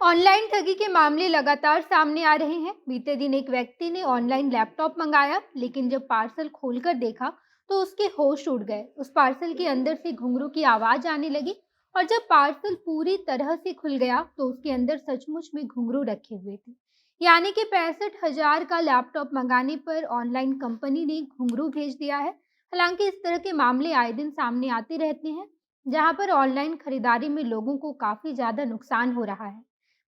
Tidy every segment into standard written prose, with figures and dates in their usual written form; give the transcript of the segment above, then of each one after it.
Online ठगी के मामले लगातार सामने आ रहे हैं। बीते दिन एक व्यक्ति ने ऑनलाइन लैपटॉप मंगाया, लेकिन जब पार्सल खोलकर देखा तो उसके होश उड़ गए। उस पार्सल के अंदर से घुंघरू की आवाज आने लगी और जब पार्सल पूरी तरह से खुल गया तो उसके अंदर सचमुच में घुंघरू रखे हुए थे। यानी कि 65,000 का लैपटॉप मंगाने पर ऑनलाइन कंपनी ने घुंघरू भेज दिया है। हालांकि इस तरह के मामले आए दिन सामने आते रहते हैं, जहां पर ऑनलाइन खरीदारी में लोगों को काफी ज्यादा नुकसान हो रहा है।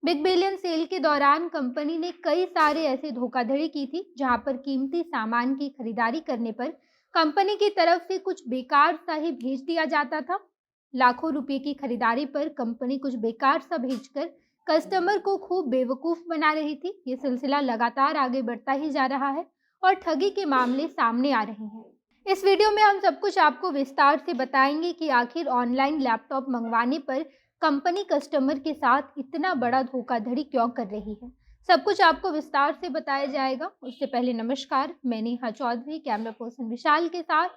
बिग बिलियन सेल के दौरान कंपनी ने कई सारे ऐसे धोखाधड़ी की थी, जहां पर कीमती सामान की खरीदारी करने पर कंपनी की तरफ से कुछ बेकार सा ही भेज दिया जाता था। लाखों रुपए की खरीदारी पर कंपनी कुछ बेकार सा भेजकर कस्टमर को खूब बेवकूफ बना रही थी। ये सिलसिला लगातार आगे बढ़ता ही जा रहा है और ठगी के मामले सामने आ रहे हैं। इस वीडियो में हम सब कुछ आपको विस्तार से बताएंगे कि आखिर ऑनलाइन लैपटॉप मंगवाने पर कंपनी कस्टमर के साथ इतना बड़ा धोखाधड़ी क्यों कर रही है। सब कुछ आपको विस्तार से बताया जाएगा। उससे पहले नमस्कार, मैं नेहा चौधरी कैमरा पर्सन विशाल के साथ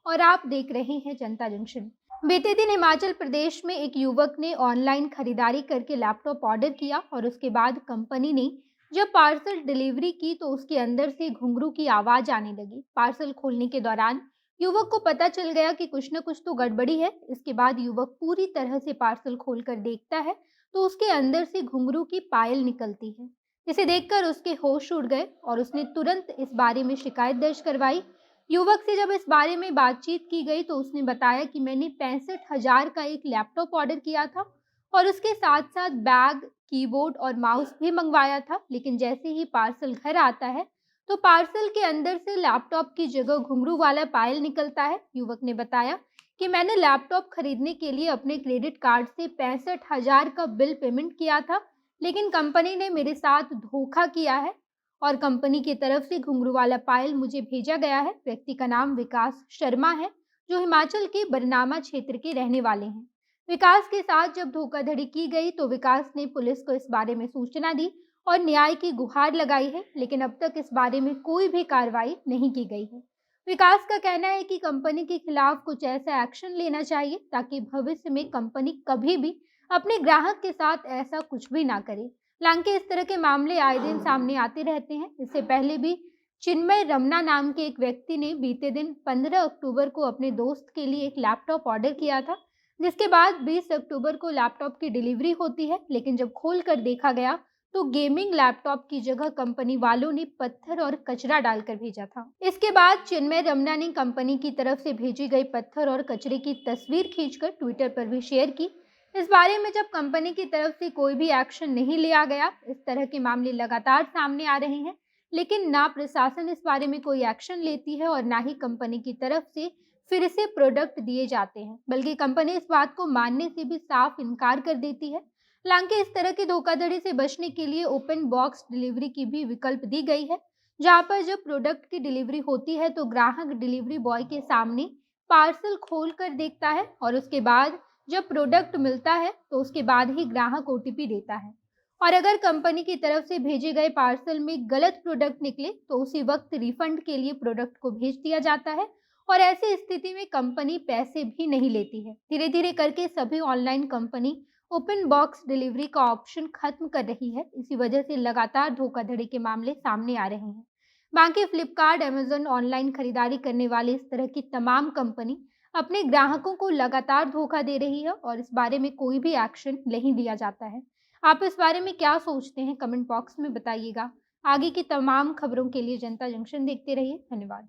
और आप देख रहे हैं जनता जंक्शन। बीते दिन हिमाचल प्रदेश में एक युवक ने ऑनलाइन खरीदारी करके लैपटॉप ऑर्डर किया और उसके बाद कंपनी ने जब पार्सल डिलीवरी की तो उसके अंदर से घुंघरू की आवाज आने लगी। पार्सल खोलने के दौरान युवक को पता चल गया कि कुछ न कुछ तो गड़बड़ी है। इसके बाद युवक पूरी तरह से पार्सल खोलकर देखता है तो उसके अंदर से घुंघरू की पायल निकलती है। इसे देखकर उसके होश उड़ गए और उसने तुरंत इस बारे में शिकायत दर्ज करवाई। युवक से जब इस बारे में बातचीत की गई तो उसने बताया कि मैंने 65,000 का एक लैपटॉप ऑर्डर किया था और उसके साथ साथ बैग, कीबोर्ड और माउस भी मंगवाया था। लेकिन जैसे ही पार्सल घर आता है तो पार्सल के अंदर से लैपटॉप की जगह घुंघरू वाला पायल निकलता है। युवक ने बताया कि मैंने लैपटॉप खरीदने के लिए अपने क्रेडिट कार्ड से 65,000 का बिल पेमेंट किया था, लेकिन कंपनी ने मेरे साथ धोखा किया है और कंपनी की तरफ से घुंघरू वाला पायल मुझे भेजा गया है। व्यक्ति का नाम विकास शर्मा है, जो हिमाचल के बरनामा क्षेत्र के रहने वाले हैं। विकास के साथ जब धोखाधड़ी की गई तो विकास ने पुलिस को इस बारे में सूचना दी और न्याय की गुहार लगाई है, लेकिन अब तक इस बारे में कोई भी कार्रवाई नहीं की गई है। विकास का कहना है कि कंपनी के खिलाफ कुछ ऐसा एक्शन लेना चाहिए ताकि भविष्य में कंपनी कभी भी अपने ग्राहक के साथ ऐसा कुछ भी ना करे। हालांकि इस तरह के मामले आए दिन सामने आते रहते हैं। इससे पहले भी चिन्मय रमना नाम के एक व्यक्ति ने बीते दिन 15 अक्टूबर को अपने दोस्त के लिए एक लैपटॉप ऑर्डर किया था, जिसके बाद 20 अक्टूबर को लैपटॉप की डिलीवरी होती है। लेकिन जब खोल कर देखा गया तो गेमिंग लैपटॉप की जगह कंपनी वालों ने पत्थर और कचरा डालकर भेजा था। इसके बाद चिन्मय रमना ने कंपनी की तरफ से भेजी गई पत्थर और कचरे की तस्वीर खींचकर ट्विटर पर भी शेयर की। इस बारे में जब कंपनी की तरफ से कोई भी एक्शन नहीं लिया गया, इस तरह के मामले लगातार सामने आ रहे हैं, लेकिन ना प्रशासन इस बारे में कोई एक्शन लेती है और ना ही कंपनी की तरफ से फिर से प्रोडक्ट दिए जाते हैं, बल्कि कंपनी इस बात को मानने से भी साफ इनकार कर देती है। हालांकि इस तरह की धोखाधड़ी से बचने के लिए ओपन बॉक्स डिलीवरी की भी विकल्प दी गई है, जहां पर जब प्रोडक्ट की डिलीवरी होती है तो ग्राहक डिलीवरी बॉय के सामने पार्सल खोल कर देखता है और उसके बाद जब प्रोडक्ट मिलता है तो उसके बाद ही ग्राहक ओटीपी देता है। और अगर कंपनी की तरफ से भेजे गए पार्सल में गलत प्रोडक्ट निकले तो उसी वक्त रिफंड के लिए प्रोडक्ट को भेज दिया जाता है और ऐसी स्थिति में कंपनी पैसे भी नहीं लेती है। धीरे धीरे करके सभी online company open box delivery का ऑप्शन खत्म कर रही है। इसी वजह से लगातार धोखाधड़ी के मामले सामने आ रहे हैं। बाकी फ्लिपकार्ट, अमेजन ऑनलाइन खरीदारी करने वाली इस तरह की तमाम कंपनी अपने ग्राहकों को लगातार धोखा दे रही है और इस बारे में कोई भी एक्शन नहीं लिया जाता है। आप इस बारे में क्या सोचते हैं, कमेंट बॉक्स में बताइएगा। आगे की तमाम खबरों के लिए जनता जंक्शन देखते रहिए। धन्यवाद।